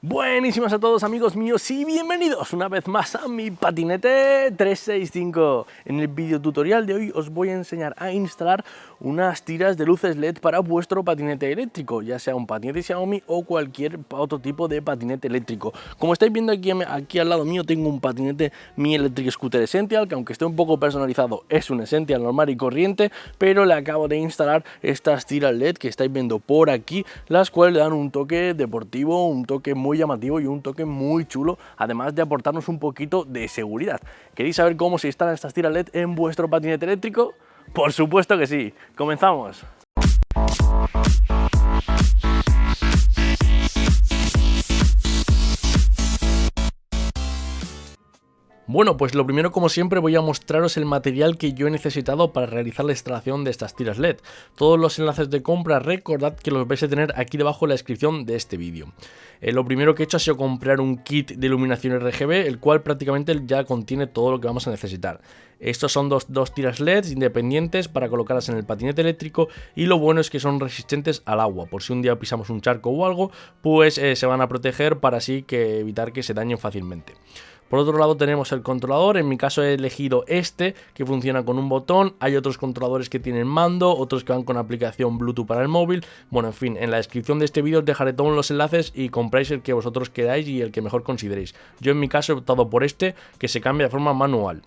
Buenísimas a todos amigos míos y bienvenidos una vez más a mi patinete 365. En el video tutorial de hoy os voy a enseñar a instalar unas tiras de luces LED para vuestro patinete eléctrico, ya sea un patinete Xiaomi o cualquier otro tipo de patinete eléctrico. Como estáis viendo aquí al lado mío tengo un patinete Mi Electric Scooter Essential, que aunque esté un poco personalizado es un Essential normal y corriente, pero le acabo de instalar estas tiras LED que estáis viendo por aquí, las cuales le dan un toque deportivo, un toque muy llamativo y un toque muy chulo, además de aportarnos un poquito de seguridad. ¿Queréis saber cómo se instalan estas tiras LED en vuestro patinete eléctrico? Por supuesto que sí. ¡Comenzamos! Bueno, pues lo primero, como siempre, voy a mostraros el material que yo he necesitado para realizar la instalación de estas tiras LED. Todos los enlaces de compra, recordad que los vais a tener aquí debajo en la descripción de este vídeo. Lo primero que he hecho ha sido comprar un kit de iluminación RGB, el cual prácticamente ya contiene todo lo que vamos a necesitar. Estos son dos tiras LED independientes para colocarlas en el patinete eléctrico, y lo bueno es que son resistentes al agua. Por si un día pisamos un charco o algo, pues se van a proteger para así que evitar que se dañen fácilmente. Por otro lado tenemos el controlador. En mi caso he elegido este, que funciona con un botón. Hay otros controladores que tienen mando, otros que van con aplicación Bluetooth para el móvil. Bueno, en fin, en la descripción de este vídeo os dejaré todos los enlaces y compráis el que vosotros queráis y el que mejor consideréis. Yo en mi caso he optado por este, que se cambia de forma manual.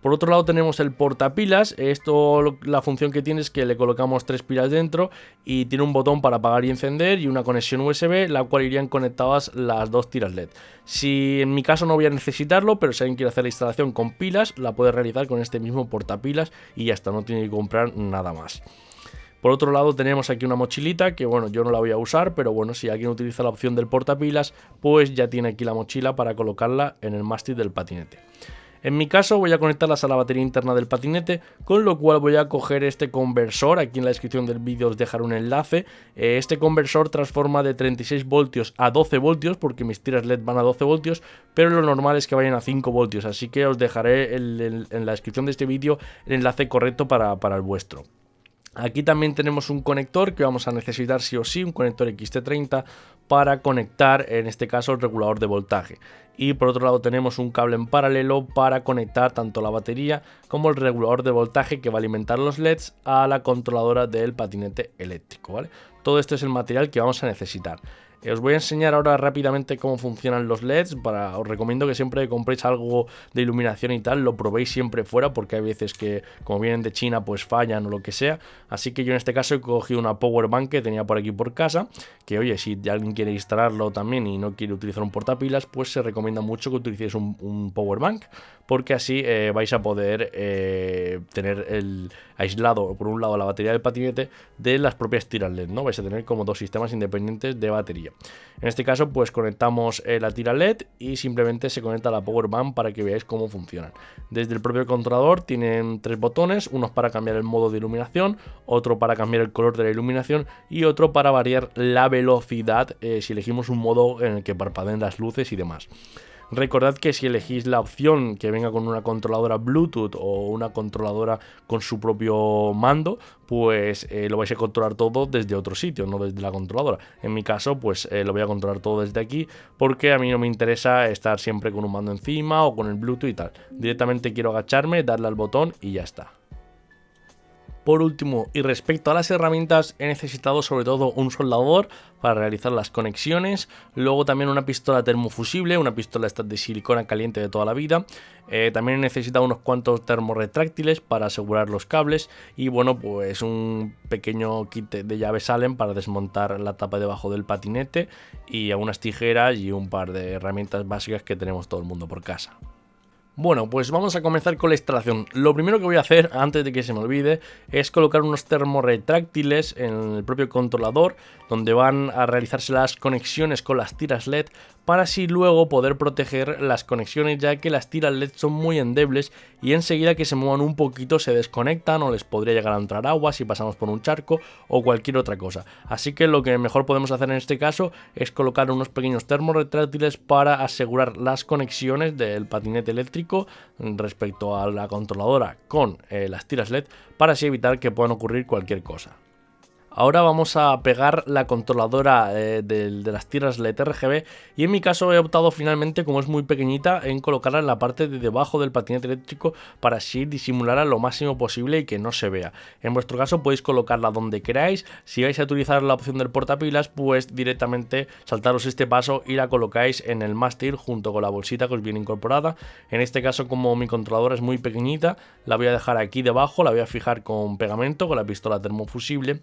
Por otro lado tenemos el portapilas. Esto, la función que tiene es que le colocamos 3 pilas dentro y tiene un botón para apagar y encender y una conexión USB, la cual irían conectadas las dos tiras LED. Si en mi caso no voy a necesitarlo, pero si alguien quiere hacer la instalación con pilas, la puede realizar con este mismo portapilas y ya está, no tiene que comprar nada más. Por otro lado tenemos aquí una mochilita que bueno, yo no la voy a usar, pero bueno, si alguien utiliza la opción del portapilas, pues ya tiene aquí la mochila para colocarla en el mástil del patinete. En mi caso voy a conectarlas a la batería interna del patinete, con lo cual voy a coger este conversor. Aquí en la descripción del vídeo os dejaré un enlace. Este conversor transforma de 36 voltios a 12 voltios, porque mis tiras LED van a 12 voltios, pero lo normal es que vayan a 5 voltios, así que os dejaré en la descripción de este vídeo el enlace correcto para el vuestro. Aquí también tenemos un conector que vamos a necesitar sí o sí, un conector XT30 para conectar en este caso el regulador de voltaje. Y por otro lado tenemos un cable en paralelo para conectar tanto la batería como el regulador de voltaje que va a alimentar los LEDs a la controladora del patinete eléctrico, ¿vale? Todo esto es el material que vamos a necesitar. Os voy a enseñar ahora rápidamente cómo funcionan los LEDs. Os recomiendo que siempre que compréis algo de iluminación y tal, lo probéis siempre fuera, porque hay veces que como vienen de China pues fallan o lo que sea. Así que yo en este caso he cogido una power bank que tenía por aquí por casa, que oye, si alguien quiere instalarlo también y no quiere utilizar un portapilas, pues se recomienda mucho que utilicéis un power bank, porque así vais a poder tener el aislado por un lado la batería del patinete de las propias tiras LED, ¿no? Vais a tener como dos sistemas independientes de batería. En este caso pues conectamos la tira LED y simplemente se conecta a la power bank para que veáis cómo funcionan. Desde el propio controlador tienen 3 botones, uno para cambiar el modo de iluminación, otro para cambiar el color de la iluminación y otro para variar la velocidad si elegimos un modo en el que parpadeen las luces y demás. Recordad que si elegís la opción que venga con una controladora Bluetooth o una controladora con su propio mando, pues lo vais a controlar todo desde otro sitio, no desde la controladora. En mi caso, pues lo voy a controlar todo desde aquí, porque a mí no me interesa estar siempre con un mando encima o con el Bluetooth y tal. Directamente quiero agacharme, darle al botón y ya está. Por último, y respecto a las herramientas, he necesitado sobre todo un soldador para realizar las conexiones, luego también una pistola termofusible, una pistola esta de silicona caliente de toda la vida, también he necesitado unos cuantos termorretráctiles para asegurar los cables y bueno, pues un pequeño kit de llaves Allen para desmontar la tapa debajo del patinete y algunas tijeras y un par de herramientas básicas que tenemos todo el mundo por casa. Bueno, pues vamos a comenzar con la instalación. Lo primero que voy a hacer, antes de que se me olvide, es colocar unos termorretráctiles en el propio controlador, donde van a realizarse las conexiones con las tiras LED, para así luego poder proteger las conexiones, ya que las tiras LED son muy endebles y enseguida que se muevan un poquito se desconectan o les podría llegar a entrar agua si pasamos por un charco o cualquier otra cosa. Así que lo que mejor podemos hacer en este caso es colocar unos pequeños termorretráctiles para asegurar las conexiones del patinete eléctrico respecto a la controladora con las tiras LED, para así evitar que puedan ocurrir cualquier cosa. Ahora vamos a pegar la controladora de las tiras LED RGB y en mi caso he optado finalmente, como es muy pequeñita, en colocarla en la parte de debajo del patinete eléctrico para así disimularla lo máximo posible y que no se vea. En vuestro caso podéis colocarla donde queráis. Si vais a utilizar la opción del portapilas, pues directamente saltaros este paso y la colocáis en el mástil junto con la bolsita que os viene incorporada. En este caso, como mi controladora es muy pequeñita, la voy a dejar aquí debajo, la voy a fijar con pegamento, con la pistola termofusible.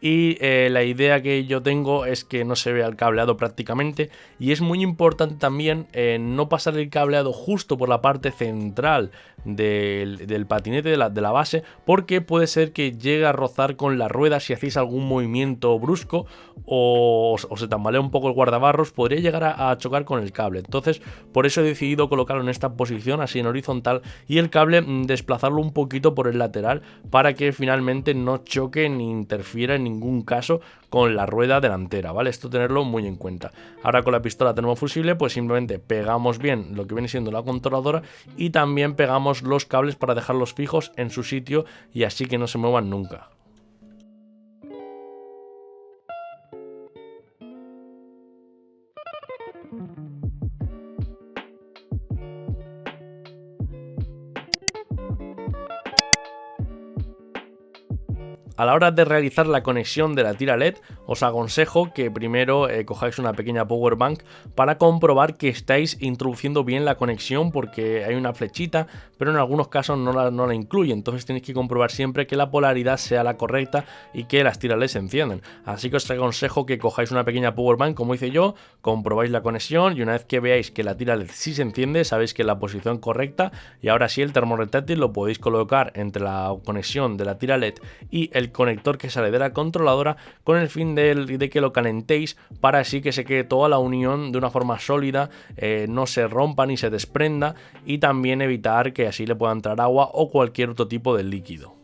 Y la idea que yo tengo es que no se vea el cableado prácticamente, y es muy importante también no pasar el cableado justo por la parte central del patinete de la base, porque puede ser que llegue a rozar con la rueda si hacéis algún movimiento brusco o se tambalea un poco el guardabarros, podría llegar a chocar con el cable. Entonces por eso he decidido colocarlo en esta posición así en horizontal y el cable desplazarlo un poquito por el lateral para que finalmente no choque ni interfiera en ningún caso con la rueda delantera, ¿vale? Esto tenerlo muy en cuenta. Ahora con la pistola termofusible pues simplemente pegamos bien lo que viene siendo la controladora y también pegamos los cables para dejarlos fijos en su sitio y así que no se muevan nunca. A la hora de realizar la conexión de la tira LED, os aconsejo que primero cojáis una pequeña power bank para comprobar que estáis introduciendo bien la conexión, porque hay una flechita, pero en algunos casos no la incluye. Entonces tenéis que comprobar siempre que la polaridad sea la correcta y que las tiras LED se encienden. Así que os aconsejo que cojáis una pequeña power bank, como hice yo, comprobáis la conexión y una vez que veáis que la tira LED sí se enciende, sabéis que es la posición correcta y ahora sí el termorretráctil lo podéis colocar entre la conexión de la tira LED y el conector que sale de la controladora con el fin de que lo calentéis para así que se quede toda la unión de una forma sólida, no se rompa ni se desprenda y también evitar que así le pueda entrar agua o cualquier otro tipo de líquido.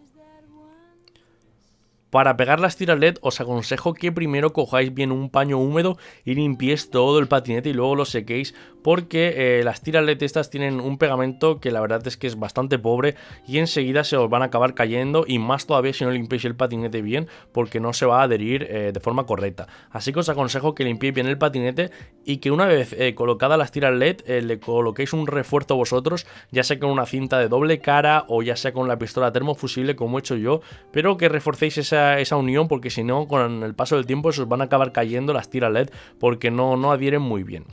Para pegar las tiras LED os aconsejo que primero cojáis bien un paño húmedo y limpiéis todo el patinete y luego lo sequéis, porque las tiras LED estas tienen un pegamento que la verdad es que es bastante pobre y enseguida se os van a acabar cayendo, y más todavía si no limpiáis el patinete bien, porque no se va a adherir de forma correcta. Así que os aconsejo que limpiéis bien el patinete y que una vez colocadas las tiras LED le coloquéis un refuerzo vosotros, ya sea con una cinta de doble cara o ya sea con la pistola termofusible como he hecho yo, pero que reforcéis esa unión, porque si no con el paso del tiempo se os van a acabar cayendo las tiras LED porque no adhieren muy bien.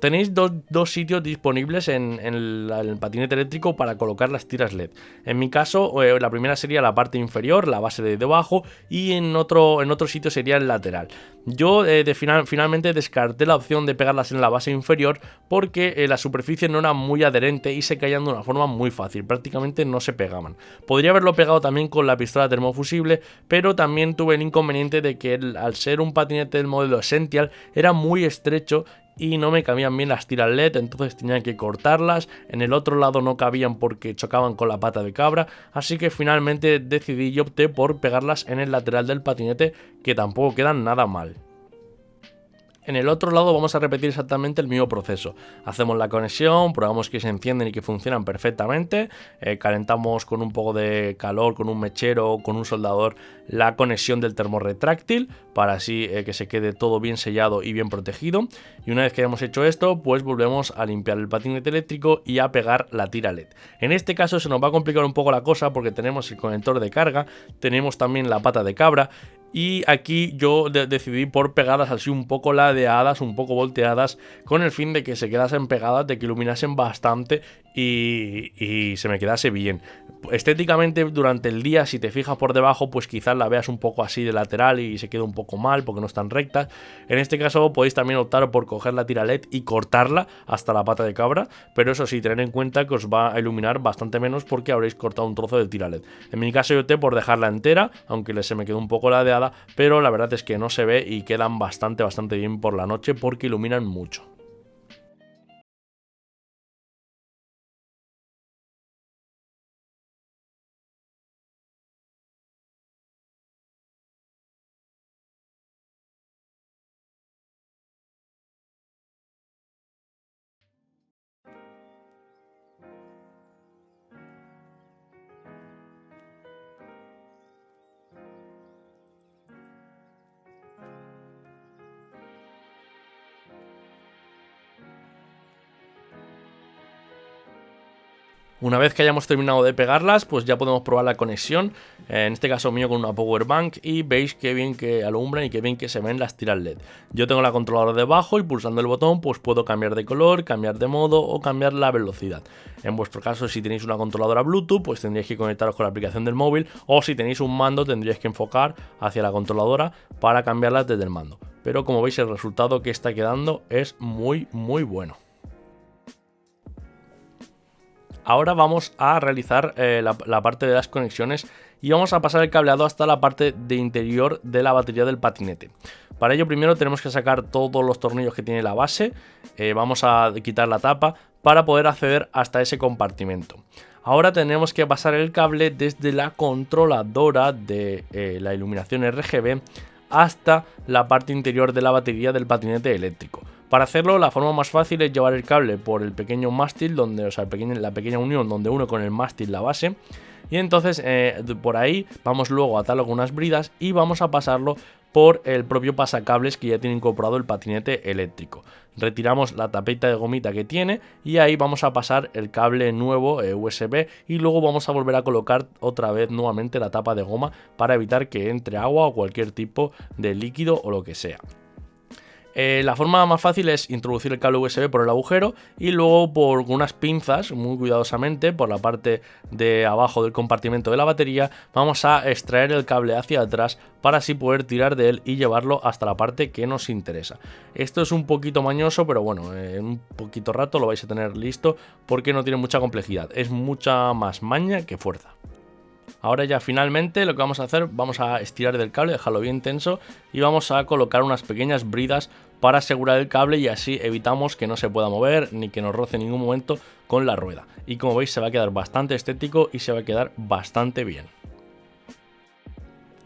Tenéis dos sitios disponibles en el patinete eléctrico para colocar las tiras LED. En mi caso, la primera sería la parte inferior, la base de debajo, y en otro sitio sería el lateral. Yo finalmente descarté la opción de pegarlas en la base inferior porque la superficie no era muy adherente y se caían de una forma muy fácil, prácticamente no se pegaban. Podría haberlo pegado también con la pistola termofusible, pero también tuve el inconveniente de que al ser un patinete del modelo Essential era muy estrecho y no me cabían bien las tiras LED, entonces tenía que cortarlas. En el otro lado no cabían porque chocaban con la pata de cabra, así que finalmente decidí y opté por pegarlas en el lateral del patinete, que tampoco quedan nada mal. En el otro lado vamos a repetir exactamente el mismo proceso. Hacemos la conexión, probamos que se encienden y que funcionan perfectamente, calentamos con un poco de calor, con un mechero o con un soldador, la conexión del termorretráctil para así que se quede todo bien sellado y bien protegido. Y una vez que hayamos hecho esto, pues volvemos a limpiar el patinete eléctrico y a pegar la tira LED. En este caso se nos va a complicar un poco la cosa porque tenemos el conector de carga, tenemos también la pata de cabra. Y aquí yo decidí por pegarlas así un poco ladeadas, un poco volteadas, con el fin de que se quedasen pegadas, de que iluminasen bastante y se me quedase bien. Estéticamente durante el día, si te fijas por debajo, pues quizás la veas un poco así de lateral y se quede un poco mal porque no están rectas. En este caso podéis también optar por coger la tira LED y cortarla hasta la pata de cabra, pero eso sí, tened en cuenta que os va a iluminar bastante menos porque habréis cortado un trozo de tira LED. En mi caso yo opté por dejarla entera, aunque se me quedó un poco ladeada, pero la verdad es que no se ve y quedan bastante bien por la noche porque iluminan mucho. Una vez que hayamos terminado de pegarlas, pues ya podemos probar la conexión, en este caso mío con una power bank, y veis qué bien que alumbran y qué bien que se ven las tiras LED. Yo tengo la controladora debajo y pulsando el botón pues puedo cambiar de color, cambiar de modo o cambiar la velocidad. En vuestro caso, si tenéis una controladora Bluetooth, pues tendríais que conectaros con la aplicación del móvil, o si tenéis un mando tendríais que enfocar hacia la controladora para cambiarlas desde el mando. Pero como veis, el resultado que está quedando es muy bueno. Ahora vamos a realizar la parte de las conexiones y vamos a pasar el cableado hasta la parte de interior de la batería del patinete. Para ello primero tenemos que sacar todos los tornillos que tiene la base, vamos a quitar la tapa para poder acceder hasta ese compartimento. Ahora tenemos que pasar el cable desde la controladora de la iluminación RGB hasta la parte interior de la batería del patinete eléctrico. Para hacerlo, la forma más fácil es llevar el cable por el pequeño mástil, la pequeña unión donde uno con el mástil la base, y entonces por ahí vamos luego a atarlo con unas bridas y vamos a pasarlo por el propio pasacables que ya tiene incorporado el patinete eléctrico. Retiramos la tapita de gomita que tiene y ahí vamos a pasar el cable nuevo USB y luego vamos a volver a colocar otra vez nuevamente la tapa de goma para evitar que entre agua o cualquier tipo de líquido o lo que sea. La forma más fácil es introducir el cable USB por el agujero y luego por unas pinzas, muy cuidadosamente, por la parte de abajo del compartimento de la batería, vamos a extraer el cable hacia atrás para así poder tirar de él y llevarlo hasta la parte que nos interesa. Esto es un poquito mañoso, pero bueno, en un poquito rato lo vais a tener listo porque no tiene mucha complejidad, es mucha más maña que fuerza. Ahora ya finalmente lo que vamos a hacer, vamos a estirar del cable, dejarlo bien tenso y vamos a colocar unas pequeñas bridas para asegurar el cable y así evitamos que no se pueda mover ni que nos roce en ningún momento con la rueda. Y como veis se va a quedar bastante estético y se va a quedar bastante bien.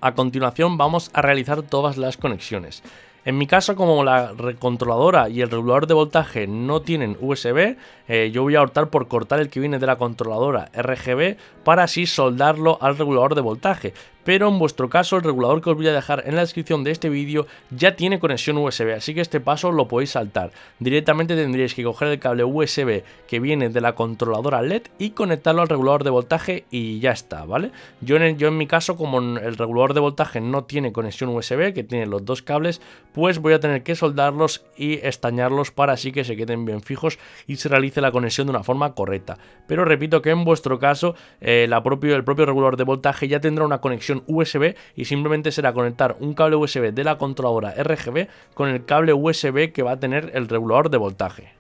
A continuación vamos a realizar todas las conexiones. En mi caso, como la controladora y el regulador de voltaje no tienen USB, yo voy a optar por cortar el que viene de la controladora RGB para así soldarlo al regulador de voltaje. Pero en vuestro caso el regulador que os voy a dejar en la descripción de este vídeo ya tiene conexión USB, así que este paso lo podéis saltar. Directamente tendríais que coger el cable USB que viene de la controladora LED y conectarlo al regulador de voltaje y ya está, ¿vale? Yo en mi caso, como el regulador de voltaje no tiene conexión USB, que tiene los dos cables, pues voy a tener que soldarlos y estañarlos para así que se queden bien fijos y se realice la conexión de una forma correcta. Pero repito que en vuestro caso el propio regulador de voltaje ya tendrá una conexión USB y simplemente será conectar un cable USB de la controladora RGB con el cable USB que va a tener el regulador de voltaje.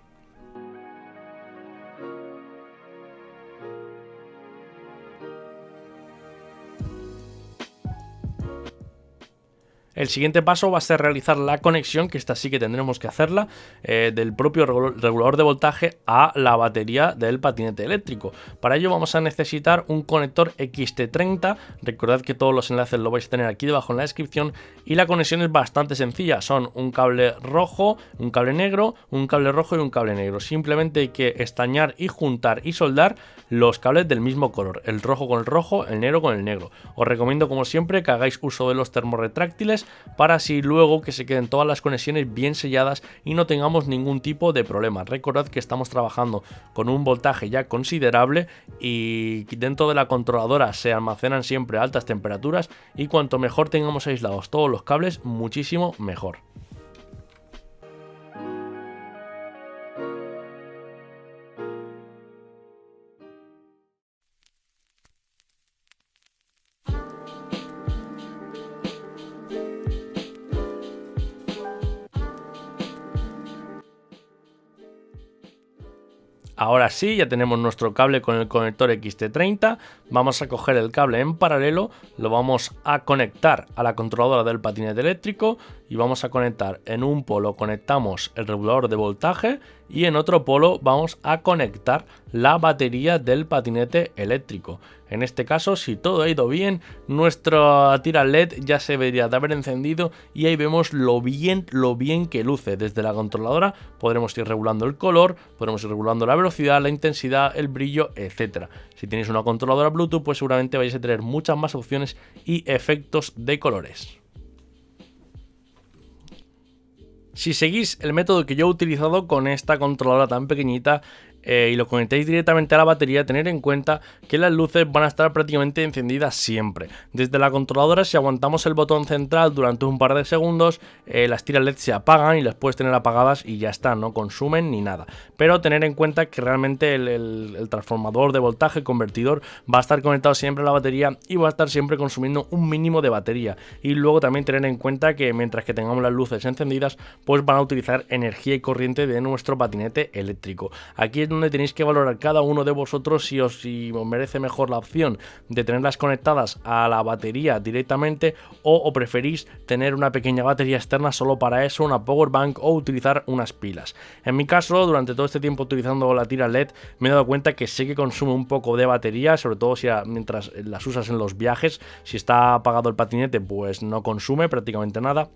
El siguiente paso va a ser realizar la conexión, que esta sí que tendremos que hacerla, del propio regulador de voltaje a la batería del patinete eléctrico. Para ello vamos a necesitar un conector XT30, recordad que todos los enlaces lo vais a tener aquí debajo en la descripción, y la conexión es bastante sencilla, son un cable rojo, un cable negro, un cable rojo y un cable negro. Simplemente hay que estañar y juntar y soldar los cables del mismo color, el rojo con el rojo, el negro con el negro. Os recomiendo como siempre que hagáis uso de los termorretráctiles para así luego que se queden todas las conexiones bien selladas y no tengamos ningún tipo de problema. Recordad que estamos trabajando con un voltaje ya considerable y dentro de la controladora se almacenan siempre a altas temperaturas y cuanto mejor tengamos aislados todos los cables, muchísimo mejor. Ahora sí, ya tenemos nuestro cable con el conector XT30, vamos a coger el cable en paralelo, lo vamos a conectar a la controladora del patinete eléctrico y vamos a conectar en un polo, conectamos el regulador de voltaje y en otro polo vamos a conectar la batería del patinete eléctrico. En este caso, si todo ha ido bien, nuestra tira LED ya se debería de haber encendido y ahí vemos lo bien que luce. Desde la controladora podremos ir regulando el color, podremos ir regulando la velocidad, la intensidad, el brillo, etcétera. Si tenéis una controladora Bluetooth, pues seguramente vais a tener muchas más opciones y efectos de colores. Si seguís el método que yo he utilizado con esta controladora tan pequeñita, y lo conectáis directamente a la batería, tener en cuenta que las luces van a estar prácticamente encendidas siempre. Desde la controladora, si aguantamos el botón central durante un par de segundos, las tiras LED se apagan y las puedes tener apagadas y ya está, no consumen ni nada. Pero tener en cuenta que realmente el transformador de voltaje, convertidor, va a estar conectado siempre a la batería y va a estar siempre consumiendo un mínimo de batería. Y luego también tener en cuenta que mientras que tengamos las luces encendidas, pues van a utilizar energía y corriente de nuestro patinete eléctrico. Aquí es donde tenéis que valorar cada uno de vosotros si os merece mejor la opción de tenerlas conectadas a la batería directamente o preferís tener una pequeña batería externa solo para eso, una power bank, o utilizar unas pilas. En mi caso, durante todo este tiempo utilizando la tira LED, me he dado cuenta que sí que consume un poco de batería, sobre todo si mientras las usas en los viajes. Si está apagado el patinete, pues no consume prácticamente nada.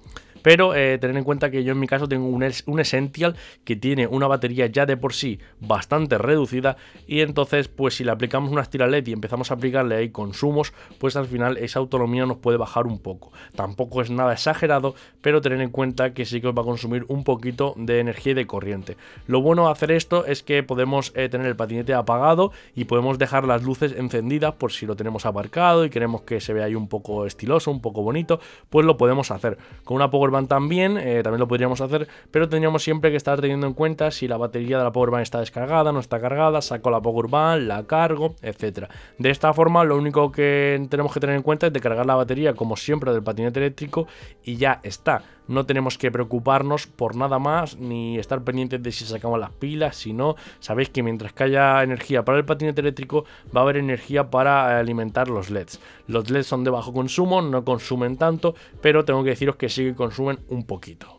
Pero tener en cuenta que yo en mi caso tengo un Essential que tiene una batería ya de por sí bastante reducida, y entonces pues si le aplicamos unas tiras LED y empezamos a aplicarle ahí consumos, pues al final esa autonomía nos puede bajar un poco. Tampoco es nada exagerado, pero tener en cuenta que sí que os va a consumir un poquito de energía y de corriente. Lo bueno de hacer esto es que podemos tener el patinete apagado y podemos dejar las luces encendidas por si lo tenemos aparcado y queremos que se vea ahí un poco estiloso, un poco bonito, pues lo podemos hacer. Con una powerbank también lo podríamos hacer, pero tendríamos siempre que estar teniendo en cuenta si la batería de la powerbank está descargada, no está cargada, saco la powerbank, la cargo, etcétera. De esta forma, lo único que tenemos que tener en cuenta es de cargar la batería, como siempre, del patinete eléctrico, y ya está. No tenemos que preocuparnos por nada más, ni estar pendientes de si sacamos las pilas. Si no, sabéis que mientras que haya energía para el patinete eléctrico, va a haber energía para alimentar los LEDs. Los LEDs son de bajo consumo, no consumen tanto, pero tengo que deciros que sí que consumen un poquito.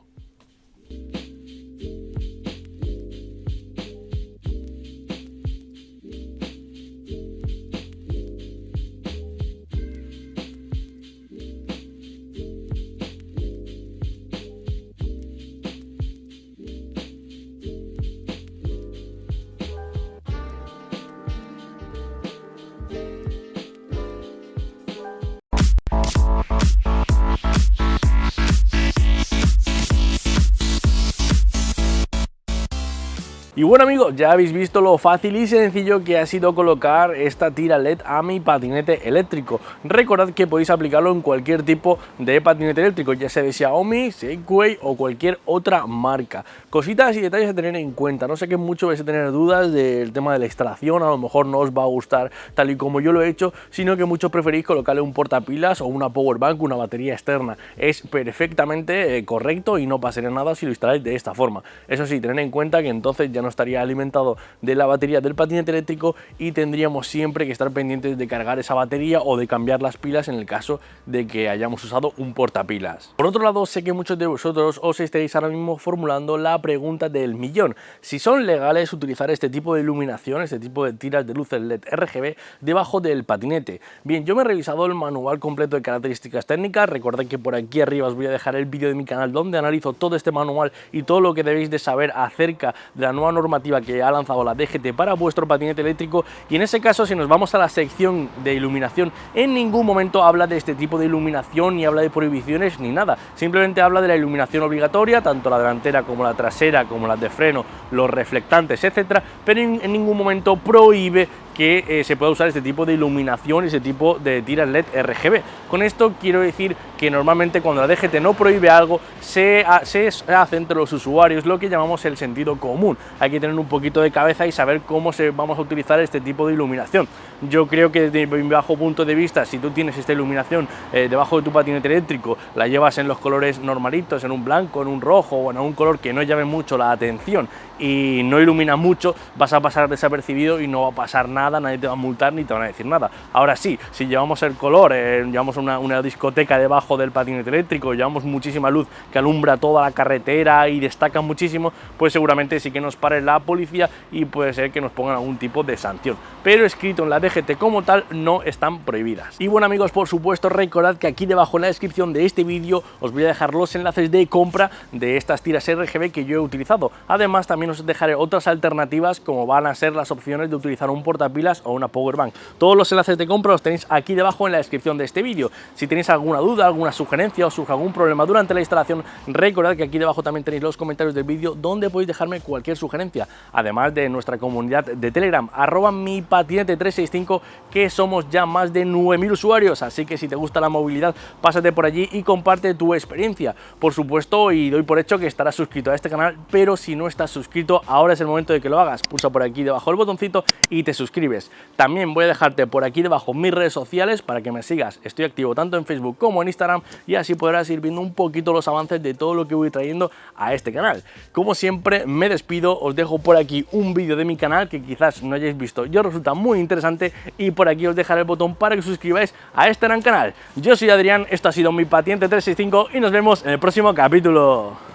Y bueno amigos, ya habéis visto lo fácil y sencillo que ha sido colocar esta tira LED a mi patinete eléctrico. Recordad que podéis aplicarlo en cualquier tipo de patinete eléctrico, ya sea de Xiaomi, Segway o cualquier otra marca. Cositas y detalles a tener en cuenta. No sé que mucho vais a tener dudas del tema de la instalación, a lo mejor no os va a gustar tal y como yo lo he hecho, sino que muchos preferís colocarle un portapilas o una power bank, una batería externa. Es perfectamente correcto y no pasaría nada si lo instaláis de esta forma. Eso sí, tened en cuenta que entonces ya no estaría alimentado de la batería del patinete eléctrico y tendríamos siempre que estar pendientes de cargar esa batería o de cambiar las pilas en el caso de que hayamos usado un portapilas. Por otro lado, sé que muchos de vosotros os estaréis ahora mismo formulando la pregunta del millón: si son legales utilizar este tipo de iluminación, este tipo de tiras de luces LED RGB debajo del patinete. Bien, yo me he revisado el manual completo de características técnicas. Recordad que por aquí arriba os voy a dejar el vídeo de mi canal donde analizo todo este manual y todo lo que debéis de saber acerca de la nueva normativa que ha lanzado la DGT para vuestro patinete eléctrico. Y en ese caso, si nos vamos a la sección de iluminación, en ningún momento habla de este tipo de iluminación, ni habla de prohibiciones ni nada. Simplemente habla de la iluminación obligatoria, tanto la delantera como la trasera, como las de freno, los reflectantes, etcétera, pero en ningún momento prohíbe que se pueda usar este tipo de iluminación y ese tipo de tiras LED RGB. Con esto quiero decir que normalmente cuando la DGT no prohíbe algo, se hace entre los usuarios lo que llamamos el sentido común. Hay que tener un poquito de cabeza y saber cómo vamos a utilizar este tipo de iluminación. Yo creo que desde mi bajo punto de vista, si tú tienes esta iluminación debajo de tu patinete eléctrico, la llevas en los colores normalitos, en un blanco, en un rojo o en un color que no llame mucho la atención y no ilumina mucho, vas a pasar desapercibido y no va a pasar nada, nadie te va a multar ni te van a decir nada. Ahora sí, si llevamos el color, llevamos una discoteca debajo del patinete eléctrico, llevamos muchísima luz que alumbra toda la carretera y destaca muchísimo, pues seguramente sí que nos pare la policía y puede ser que nos pongan algún tipo de sanción. Pero escrito en la DGT LGT como tal no están prohibidas. Y bueno amigos, por supuesto recordad que aquí debajo en la descripción de este vídeo os voy a dejar los enlaces de compra de estas tiras RGB que yo he utilizado. Además también os dejaré otras alternativas como van a ser las opciones de utilizar un portapilas o una powerbank. Todos los enlaces de compra los tenéis aquí debajo en la descripción de este vídeo. Si tenéis alguna duda, alguna sugerencia o surge algún problema durante la instalación, recordad que aquí debajo también tenéis los comentarios del vídeo donde podéis dejarme cualquier sugerencia, además de nuestra comunidad de Telegram, @mipatinete365, que somos ya más de 9000 usuarios, así que si te gusta la movilidad, pásate por allí y comparte tu experiencia. Por supuesto, y doy por hecho que estarás suscrito a este canal, pero si no estás suscrito, ahora es el momento de que lo hagas. Pulsa por aquí debajo el botoncito y te suscribes. También voy a dejarte por aquí debajo mis redes sociales para que me sigas. Estoy activo tanto en Facebook como en Instagram y así podrás ir viendo un poquito los avances de todo lo que voy trayendo a este canal. Como siempre, me despido, os dejo por aquí un vídeo de mi canal que quizás no hayáis visto, yo resulta muy interesante, y por aquí os dejaré el botón para que os suscribáis a este gran canal. Yo soy Adrián, esto ha sido Mi Patinete 365 y nos vemos en el próximo capítulo.